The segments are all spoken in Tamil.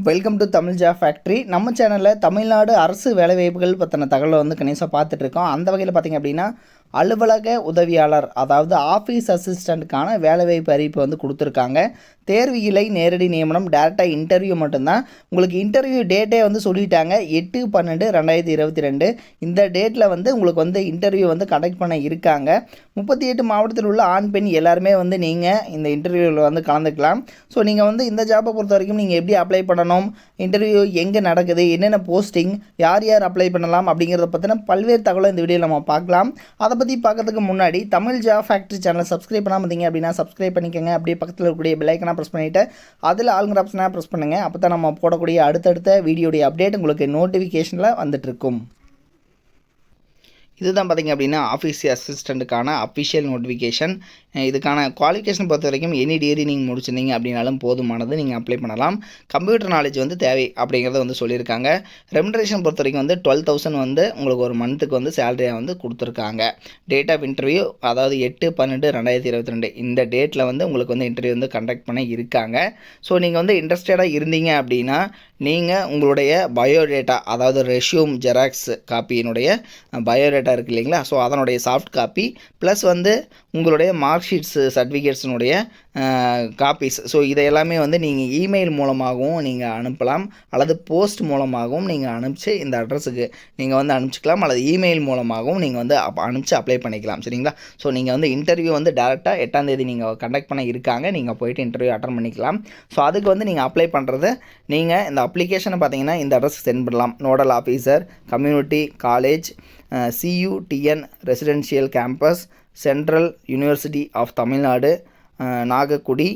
Welcome to Tamil job factory. நம்ம சேனலில் தமிழ்நாடு அரசு வேலைவாய்ப்புகள் பற்றின தகவலை கணிசமாக பார்த்துட்ருக்கோம். அந்த வகையில் பார்த்திங்க அப்படின்னா அலுவலக உதவியாளர், அதாவது ஆஃபீஸ் அசிஸ்டண்ட்டுக்கான வேலைவாய்ப்பு அறிவிப்பு கொடுத்துருக்காங்க. தேர்வு இலை, நேரடி நியமனம், டேரெக்டாக இன்டர்வியூ மட்டும்தான். உங்களுக்கு இன்டர்வியூ டேட்டே சொல்லிட்டாங்க, 8/12/2022. இந்த டேட்டில் உங்களுக்கு இன்டர்வியூ கண்டக்ட் பண்ண இருக்காங்க. 38 மாவட்டத்தில் உள்ள ஆண் பெண் எல்லாருமே நீங்கள் இந்த இன்டர்வியூவில் கலந்துக்கலாம். ஸோ நீங்கள் இந்த ஜாப்பை பொறுத்த வரைக்கும் நீங்கள் எப்படி அப்ளை பண்ணணும், இன்டர்வியூ எங்கே நடக்குது, என்னென்ன போஸ்டிங், யார் யார் அப்ளை பண்ணலாம் அப்படிங்கிறத பற்றின பல்வேறு தகவலை இந்த வீடியோவில் நம்ம பார்க்கலாம். அதை பற்றி பார்க்கறதுக்கு முன்னாடி தமிழ் ஜாப் ஃபேக்ட்ரி சேனலை சப்ஸ்கிரைப் பண்ணாமல் இருந்தீங்க அப்படின்னா சப்ஸ்கிரைப் பண்ணிக்கோங்க. அப்படியே பக்கத்தில் இருக்கக்கூடிய பெல் ஐக்கனை ப்ரெஸ் பண்ணிவிட்டு அதில் ஆல்ங்கிற ஆப்ஷனாக ப்ரெஸ் பண்ணுங்கள். அப்போ தான் நம்ம போடக்கூடிய அடுத்தடுத்த வீடியோடைய அப்டேட் உங்களுக்கு நோட்டிஃபிகேஷனில் வந்துட்டுருக்கும். இதுதான் பார்த்திங்க அப்படின்னா ஆஃபீஸ் அசிஸ்டண்ட்டுக்கான அஃபிஷியல் நோட்டிஃபிகேஷன். இதுக்கான குவாலிஃபிகேஷன் பொறுத்த வரைக்கும் எனி டிகிரி நீங்கள் முடிச்சிருந்தீங்க அப்படின்னாலும் போதுமானது, நீங்கள் அப்ளை பண்ணலாம். கம்ப்யூட்டர் நாலேஜ் தேவை அப்படிங்கிறத சொல்லியிருக்காங்க. ரெமுனரேஷன் பொறுத்த வரைக்கும் 12,000 உங்களுக்கு ஒரு மந்த்துக்கு சேலரியாக கொடுத்துருக்காங்க. டேட் ஆஃப் இன்டர்வியூ அதாவது 8/12/2022 இந்த டேட்டில் உங்களுக்கு இன்டர்வியூ கண்டக்ட் பண்ண இருக்காங்க. ஸோ நீங்கள் இன்ட்ரெஸ்டடாக இருந்தீங்க அப்படின்னா நீங்கள் உங்களுடைய பயோடேட்டா, அதாவது ரெஷ்யூம் ஜெராக்ஸ் காப்பியினுடைய பயோடேட்டா இருக்குது இல்லைங்களா, ஸோ அதனுடைய சாஃப்ட் காப்பி ப்ளஸ் உங்களுடைய மார்க் ஷீட்ஸு சர்டிஃபிகேட்ஸினுடைய காப்பீஸ், ஸோ இதையெல்லாமே நீங்கள் இமெயில் மூலமாகவும் நீங்கள் அனுப்பலாம், அல்லது போஸ்ட் மூலமாகவும் நீங்கள் அனுப்பிச்சு இந்த அட்ரஸுக்கு நீங்கள் அனுப்பிச்சிக்கலாம், அல்லது இமெயில் மூலமாகவும் நீங்கள் அனுப்பிச்சு அப்ளை பண்ணிக்கலாம். சரிங்களா? ஸோ நீங்கள் இன்டர்வியூ டேரெக்டாக 8ஆம் தேதி நீங்கள் கண்டக்ட் பண்ண இருக்காங்க. நீங்கள் போய்ட்டு இன்டர்வியூ அட்டன் பண்ணிக்கலாம். ஸோ அதுக்கு நீங்கள் அப்ளை பண்ணுறது, நீங்கள் இந்த அப்ளிகேஷனை பார்த்தீங்கன்னா இந்த அட்ரஸுக்கு சென்ட் பண்ணலாம். Nodal officer, community college, CUTN residential campus, central university of Tamil Nadu, Nagakudi,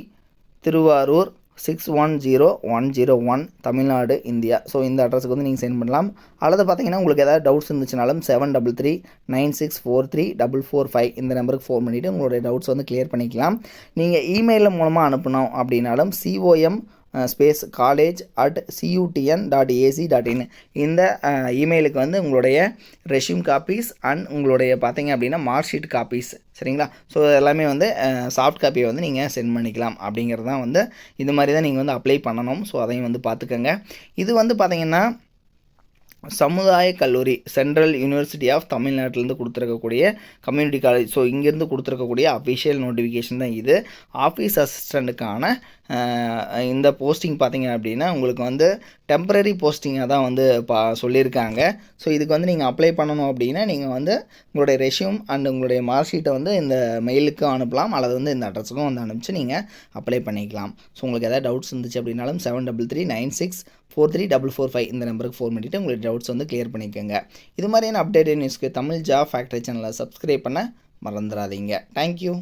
Thiruvarur 610101 Tamil Nadu, India. So இந்த அட்ரஸுக்கு நீங்கள் சென்ட் பண்ணலாம். அல்லது பார்த்தீங்கன்னா உங்களுக்கு ஏதாவது டவுட்ஸ் இருந்துச்சுனாலும் 7339643445 இந்த நம்பருக்கு ஃபோன் பண்ணிவிட்டு உங்களுடைய டவுட்ஸ் கிளியர் பண்ணிக்கலாம். நீங்கள் இமெயில் மூலமாக அனுப்பணும் அப்படின்னாலும் com/college@cutn.ac.in இந்த இமெயிலுக்கு உங்களுடைய ரெஷ்யூம் காப்பீஸ் அண்ட் உங்களுடைய பார்த்தீங்க அப்படின்னா மார்க் ஷீட் காப்பீஸ், சரிங்களா? ஸோ எல்லாமே சாஃப்ட் காப்பியை நீங்கள் சென்ட் பண்ணிக்கலாம். அப்படிங்கிறது தான் இது மாதிரி தான் நீங்கள் அப்ளை பண்ணணும். ஸோ அதையும் பார்த்துக்கோங்க. இது பார்த்தீங்கன்னா சமுதாய கல்லூரி, சென்ட்ரல் யூனிவர்சிட்டி ஆஃப் தமிழ்நாட்டிலேருந்து கொடுத்துருக்கக்கூடிய கம்யூனிட்டி காலேஜ், ஸோ இங்கேருந்து கொடுத்துருக்கக்கூடிய அஃபிஷியல் நோட்டிஃபிகேஷன் தான் இது. ஆஃபீஸ் அசிஸ்டண்ட்டுக்கான இந்த போஸ்டிங் பார்த்திங்க அப்படின்னா உங்களுக்கு டெம்பரரி போஸ்டிங்காக தான் சொல்லியிருக்காங்க. ஸோ இதுக்கு நீங்கள் அப்ளை பண்ணணும் அப்படின்னா நீங்கள் உங்களுடைய ரெஷ்யூம் அண்ட் உங்களுடைய மார்க் ஷீட்டை இந்த மெயிலுக்கும் அனுப்பலாம், அல்லது இந்த அட்ரஸுக்கும் அனுப்பிச்சு நீங்கள் அப்ளை பண்ணிக்கலாம். ஸோ உங்களுக்கு எதாவது டவுட்ஸ் இருந்துச்சு அப்படின்னாலும் 7339643445 இந்த நம்பருக்கு ஃபோன் பண்ணிவிட்டு உங்களுடைய டவுட்ஸ் கிளியர் பண்ணிக்கோங்க. இது மாதிரியான அப்டேட் நியூஸ்க்கு தமிழ் ஜாப் ஃபேக்ட்ரி சேனலை சப்ஸ்கிரைப் பண்ண மறந்துடாதீங்க. தேங்க்யூ.